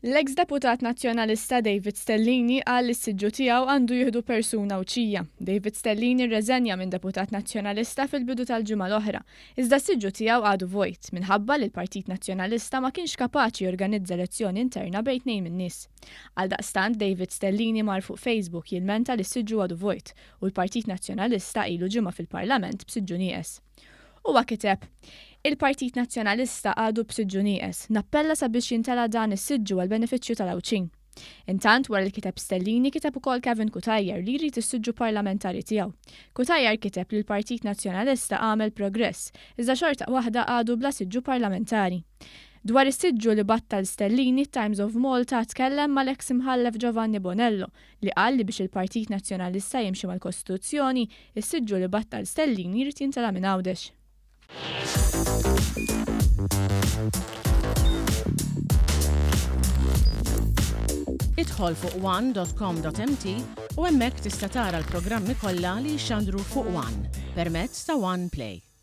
L-eks deputat nazzjonalista David Stellini qal li s-siġġu tiegħu għandu jieħdu persuna uċija. David Stellini rreżenja minn deputat nazzjonalista fil-bidu tal-ġimgħa l-oħra, iżda s-siġġu tiegħu għadu vojt minħabba li l-Partit Nazzjonalista ma kienx kapaċi jorganizza elezzjoni interna bejn tnejn min-nies. Għaldaqstant David Stellini mar fuq Facebook jilmenta li s-siġġu għadu vojt u l-Partit Nazzjonalista ilu ġimgħa fil-Parlament b'siġġu nieqes. Huwa kiteb: Il-Partit Nazzjonalista għadu b'siġġu nieqes, nappella sabiex jintela dan is-siġġu għal benefiċċju tal-Awċin. Intant wara l-kiteb Stellini kiteb ukoll Kevin Kutajjar li jrid is-siġġu parlamentari tiegħu. Kutajjar kiteb li l-Partit Nazzjonalista għamel progress, iżda xorta waħda għadu bla siġġu parlamentari. Dwar is-siġġu li battal Stellini, Times of Malta tkellem mal-eks imħallef Giovanni Bonello li qal li biex il-Partit Nazzjonalista jimxi mal-Kostituzzjoni, is-siġġu li battal Stellini jrid jintela minn Għawdex. Idħol fuq one.com.mt u hemmhekk tista' tara l-programmi kollha li jxandru fuq One permezz ta' One Play.